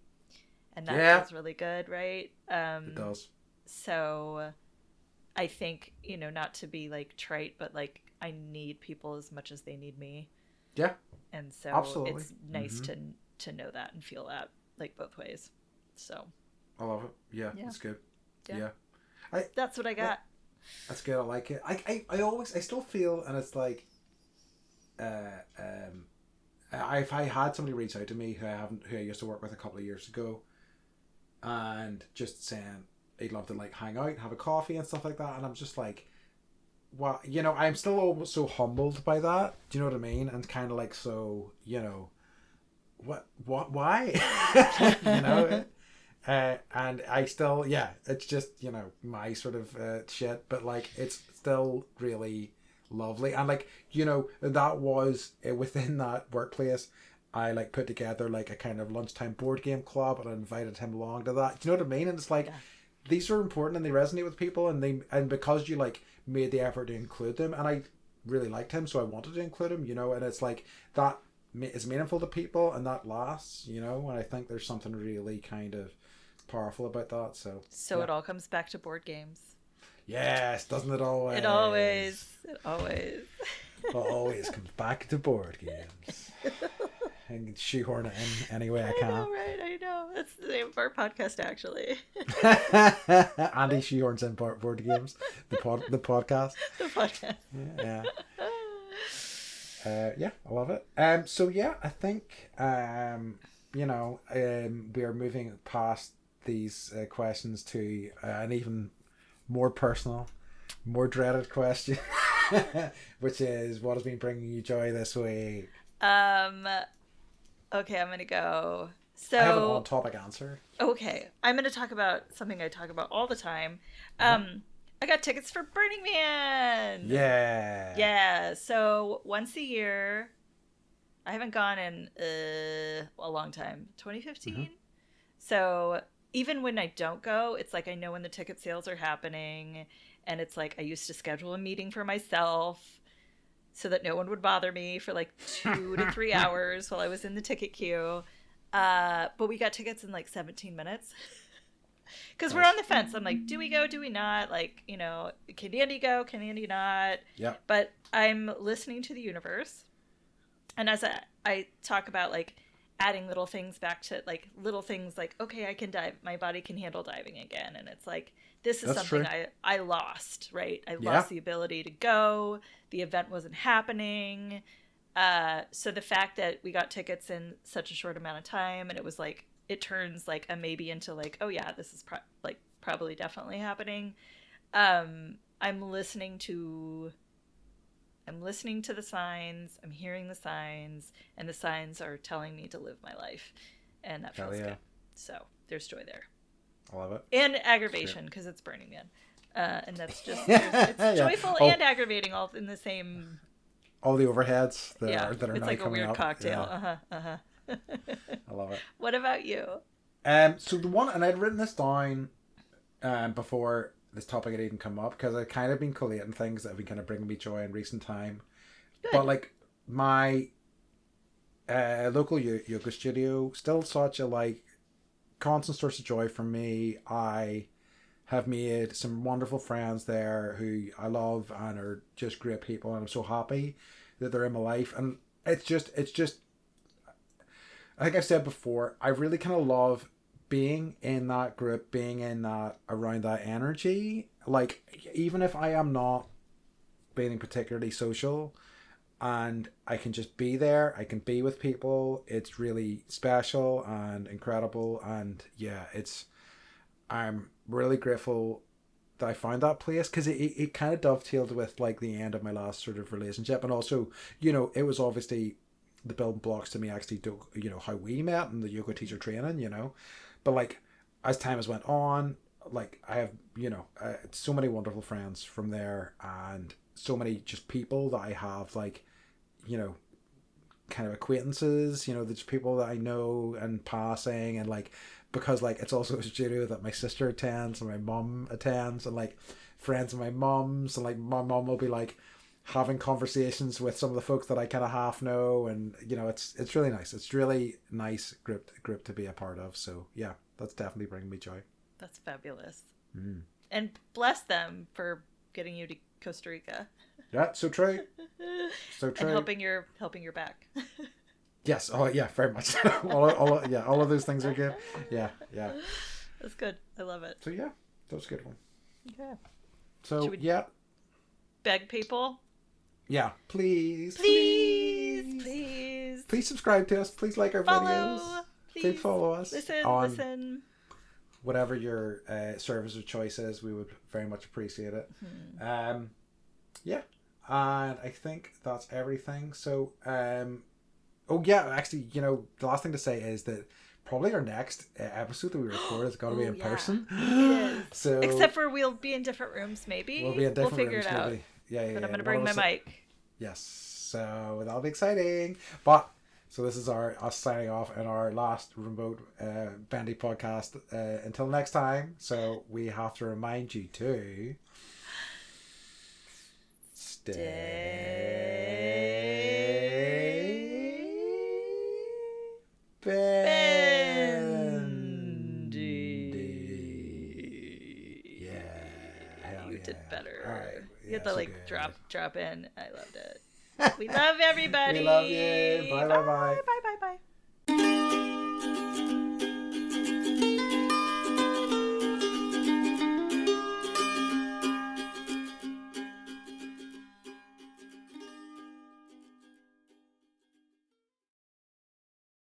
and that feels really good, right? It does. So I think, not to be like trite, but like I need people as much as they need me. Yeah. And so absolutely. It's nice to know that and feel that, like, both ways. So I love it. Yeah. It's good. Yeah. That's what I got. That's good. I like it. I still feel, and it's like, if I had somebody reach out to me who I used to work with a couple of years ago, and just saying they'd love to like hang out, have a coffee and stuff like that, and I'm just like, well, I'm still almost so humbled by that. Do you know what I mean? And kind of like, so, why? And I still, it's just, my sort of shit, but like, it's still really lovely. And like, that was within that workplace, I like put together like a kind of lunchtime board game club, and I invited him along to that. Do you know what I mean? And it's like, these are important and they resonate with people, and because you like made the effort to include them, and I really liked him, so I wanted to include him, and it's like that is meaningful to people, and that lasts, and I think there's something really kind of powerful about that. So It all comes back to board games. Yes, doesn't it always? It always comes back to board games. I can shoehorn it in any way I can. I know. That's the name of our podcast, actually. Andy shoehorns in board games. The podcast. The podcast. Yeah. I love it. So yeah, I think we are moving past these questions to an even more personal, more dreaded question, which is, what has been bringing you joy this week? Okay, I'm gonna go. So I have an on-topic answer. Okay, I'm gonna talk about something I talk about all the time. I got tickets for Burning Man. Yeah. So once a year, I haven't gone in a long time. 2015. So even when I don't go, it's like I know when the ticket sales are happening, and it's like I used to schedule a meeting for myself so that no one would bother me for like 2 to 3 hours while I was in the ticket queue. But we got tickets in like 17 minutes. Because we're on the fence. I'm like, do we go? Do we not? Like, can Andy go? Can Andy not? Yeah. But I'm listening to the universe. And as I talk about like adding little things back to like little things like, okay, I can dive. My body can handle diving again. And it's like, this is something I lost, right? I lost the ability to go. The event wasn't happening. So the fact that we got tickets in such a short amount of time, and it was like, it turns like a maybe into like, oh yeah, this is probably definitely happening. I'm listening to the signs, I'm hearing the signs, and the signs are telling me to live my life. And that feels good. So there's joy there. I love it. And aggravation, because it's Burning Man. And that's just, it's joyful and aggravating all in the same... All the overheads that are it's now like a weird up. cocktail. I love it. What about you? So the one, and I'd written this down before this topic had even come up, because I've kind of been collating things that have been kind of bringing me joy in recent time. Good. But like my local yoga studio, still such a like constant source of joy for me. I have made some wonderful friends there who I love and are just great people, and I'm so happy that they're in my life. And it's just I think I've said before, I really kind of love being in that group, being in that, around that energy. Like, even if I am not being particularly social, and I can just be there, I can be with people, it's really special and incredible. And yeah, I'm really grateful that I found that place, because it kind of dovetailed with like the end of my last sort of relationship. And also, you know, it was obviously the building blocks to me actually do, you know, how we met and the yoga teacher training, you know. But like, as time has went on, like I have, you know, so many wonderful friends from there, and so many just people that I have, like, you know, kind of acquaintances, you know, there's people that I know and passing, and like, because like it's also a studio that my sister attends and my mum attends, and like friends of my mum's, and like my mum will be like having conversations with some of the folks that I kind of half know, and you know, it's really nice. It's really nice group to be a part of. So yeah, that's definitely bringing me joy. That's fabulous. And bless them for getting you to Costa Rica. Yeah, so true. So true. And helping your back. Yes. Oh, yeah. Very much. all of those things are good. Yeah. That's good. I love it. So yeah, that was a good one. Okay. So yeah. Beg people. Yeah. Please subscribe to us. Please like our videos. Please follow us. Listen. Whatever your service of choice is, we would very much appreciate it. Yeah. And I think that's everything. So, oh yeah, actually, you know, the last thing to say is that probably our next episode that we record is going to be in person. It is. So, except for we'll be in different rooms, maybe. We'll be in different rooms. We'll figure it out. Yeah. But I'm going to bring my mic. Yes. So that'll be exciting. But so this is us signing off in our last remote Bendy podcast. Until next time. So we have to remind you to stay Bendy. Yeah. You did better. All right. You had to like drop in. I loved it. We love everybody. We love you. Bye.